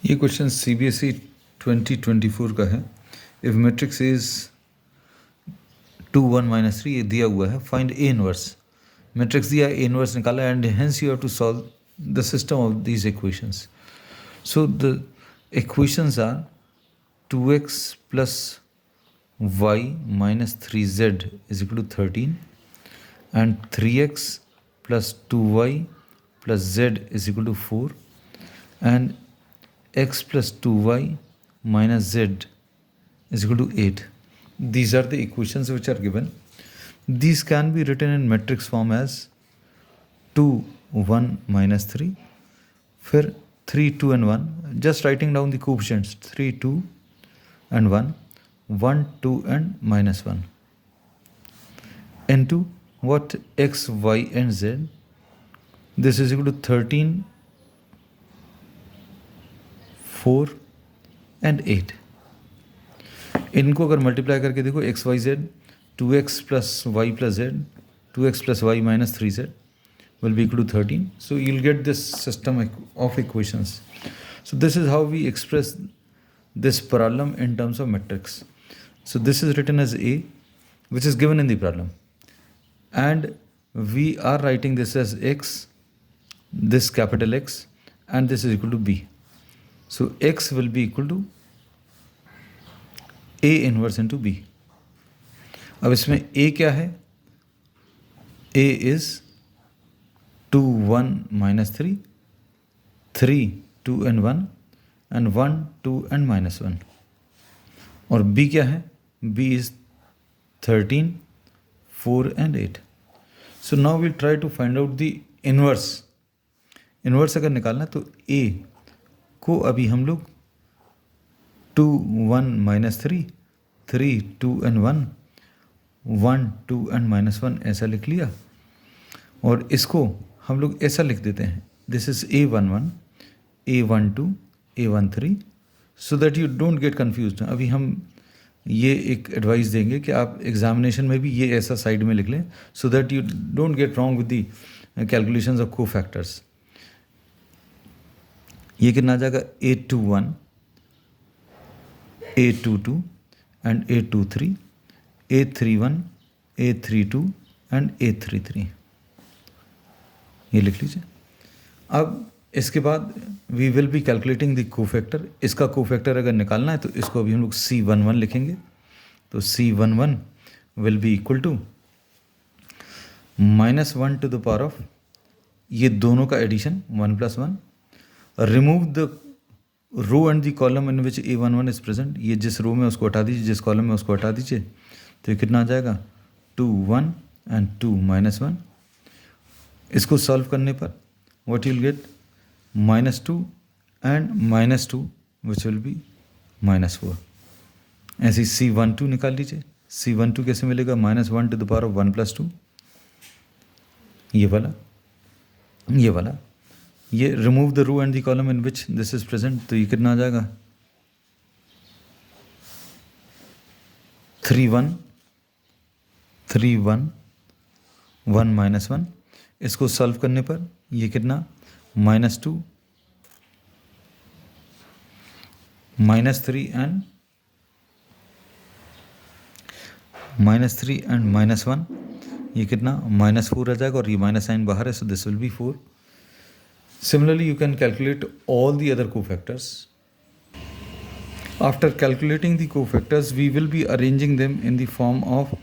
ये question CBSE 2024 का है। इफ मैट्रिक्स इज 2 1 -3 ये दिया हुआ है, फाइंड ए इनवर्स। मैट्रिक्स दिया, ए इनवर्स निकाला and hence you have to solve the system of these equations. So the equations are 2x plus y minus 3z is equal to 13 and 3x plus 2y plus z is equal to 4 and x plus 2y minus z is equal to 8. These are the equations which are given. These can be written in matrix form as 2 1 minus 3, फिर 3 2 and 1, just writing down the coefficients 3 2 and 1 1 2 and minus 1 into what x y and z. This is equal to 13 4 and 8. इनको अगर multiply करके देखो x y z 2x plus y plus z 2x plus y minus 3z will be equal to 13. So you'll get this system of equations. So this is how we express this problem in terms of matrix. So this is written as A, which is given in the problem, and we are writing this as x, this capital X, and this is equal to B. So x will be equal to A inverse into B. अब इसमें A क्या है? A is 2 1 minus 3 3 2 and 1 and 1 2 and minus 1. और B क्या है? B is 13 4 and 8. So now we'll try to find out the inverse. Inverse अगर निकालना तो A को अभी हम लोग 2 1 minus 3 3 2 and 1 1 2 and minus 1 ऐसा लिख लिया, और इसको हम लोग ऐसा लिख देते हैं, this is A11 A12 A13, so that you don't get confuse. अभी हम ये एक एडवाइस देंगे कि आप एग्जामिनेशन में भी ये ऐसा साइड में लिख लें, so that you don't get wrong with the calculations of cofactors. ये कितना आ जाएगा? A21 A22 and A23 A31 A32 and A33, ये लिख लीजिए। अब इसके बाद we will be calculating the cofactor. इसका कोफैक्टर अगर निकालना है तो इसको अभी हम लोग C11 लिखेंगे, तो C11 will be equal to -1 to the power of ये दोनों का addition 1 + 1, remove the row and the column in which A11 is present. ये जिस रो में उसको हटा दीजिए, जिस कॉलम में उसको हटा दीजिए, तो ये कितना आ जाएगा? 2 1 and 2 -1। इसको सॉल्व करने पर what you will get? -2 and -2 which will be -4। ऐसे ही C12 निकाल लीजिए। C12 कैसे मिलेगा? -1 टू द पावर ऑफ 1 + 2, ये वाला, ये वाला, ये remove the row and the column in which this is present, तो ये कितना आ जाएगा? 3 1 3 1 1 -1। इसको सॉल्व करने पर ये कितना? -2 -3 एंड -1, ये कितना? -4 आ जाएगा, और ये माइनस साइन बाहर है, so this will be 4। Similarly, you can calculate all the other cofactors. After calculating the cofactors, we will be arranging them in the form of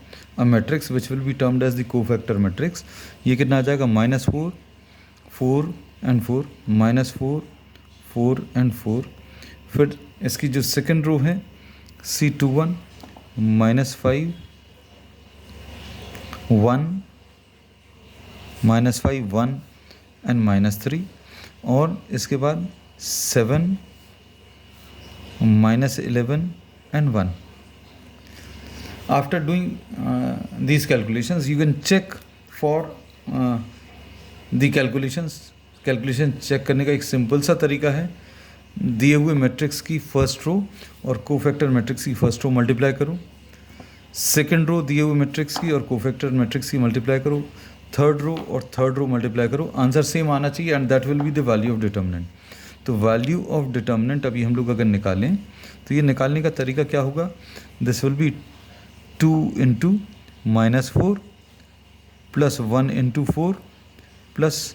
a matrix which will be termed as the cofactor matrix. ये कितना आ जाएगा? -4 4 and 4 -4 4 and 4। फिर इसकी जो second row है C21 -5 1 -5 1 and -3, और इसके बाद 7 -11 and 1। After doing these calculations, you can check for the calculations. Calculation check करने का एक सिंपल सा तरीका है, दिए हुए मैट्रिक्स की फर्स्ट रो और कोफैक्टर मैट्रिक्स की फर्स्ट रो मल्टीप्लाई करो, सेकेंड रो दिए हुए मैट्रिक्स की और कोफैक्टर मैट्रिक्स की मल्टीप्लाई करो, थर्ड रो और थर्ड रो मल्टीप्लाई करो, आंसर सेम आना चाहिए, and that will be the value of determinant. तो वैल्यू ऑफ डिटर्मिनेंट अभी हम लोग अगर निकालें तो ये निकालने का तरीका क्या होगा, this will be 2 into -4 plus 1 into 4 plus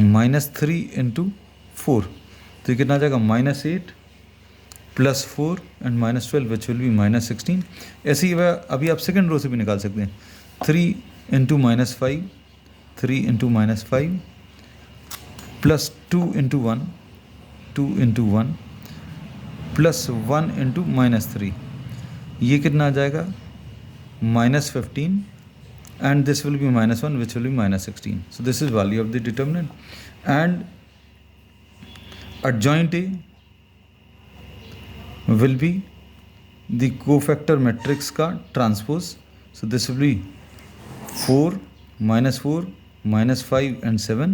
-3 into 4, तो ये कितना आ जाएगा -8 plus 4 and -12 which will be -16। ऐसे ही अभी आप सेकेंड रो से भी निकाल सकते हैं, 3 into -5 3 into -5 plus 2 into 1 2 into 1 plus 1 into -3, ये कितना आ जाएगा -15 and this will be -1 which will be -16. So this is value of the determinant. And adjoint A will be the cofactor matrix का transpose. So this will be 4 -4 -5 and 7,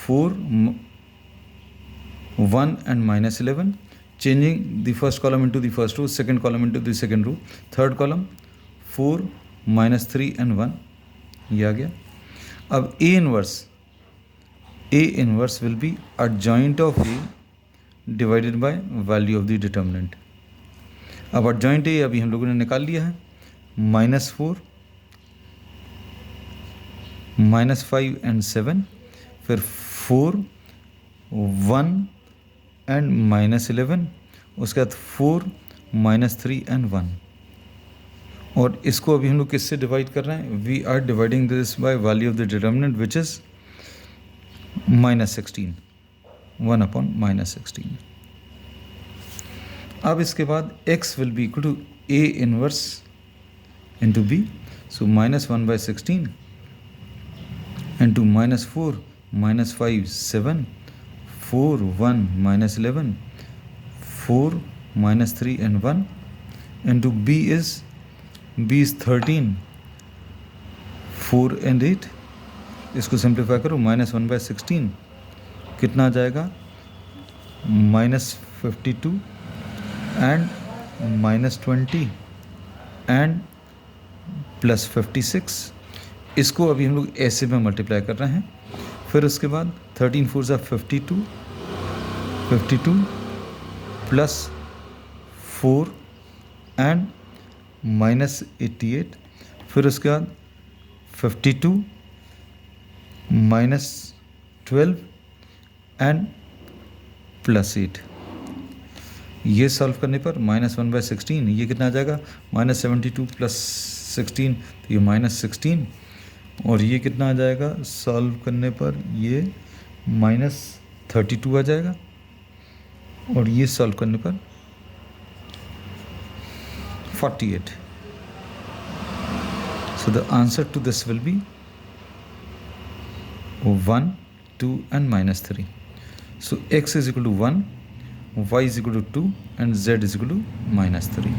4 1 and -11, changing the first column into the first row, second column into the second row, third column 4 -3 and 1, ये आ गया। अब A inverse will be adjoint of A divided by value of the determinant। अब adjoint A अभी हम लोगों ने निकाल लिया है, -4 -5 and 7, फिर 4 1 and -11, उसके बाद 4 -3 and 1, और इसको अभी हम लोग किससे डिवाइड कर रहे हैं, we are dividing this by value of the determinant which is -16, 1/-16। अब इसके बाद x will be equal to A inverse into B, so -1/16 into -4 -5 7, 4 1 -11, 4 -3 and 1 into B is 13, 4 and 8, इसको सिंप्लीफाई करो, -1/16 कितना आ जाएगा, -52 एंड -20 एंड +56, इसको अभी हम लोग ऐसे में मल्टीप्लाई कर रहे हैं। फिर उसके बाद 13 4 ज़ा 52 प्लस 4 एंड -88, फिर उसके बाद 52 -12 एंड +8, ये सॉल्व करने पर -1/16 ये कितना आ जाएगा, -72 + 16, तो ये -16, और ये कितना आ जाएगा सॉल्व करने पर, ये -32 आ जाएगा, और ये सॉल्व करने पर 48। So the answer to this will be 1, 2 and -3. So x is equal to 1, y is equal to 2 and z is equal to -3.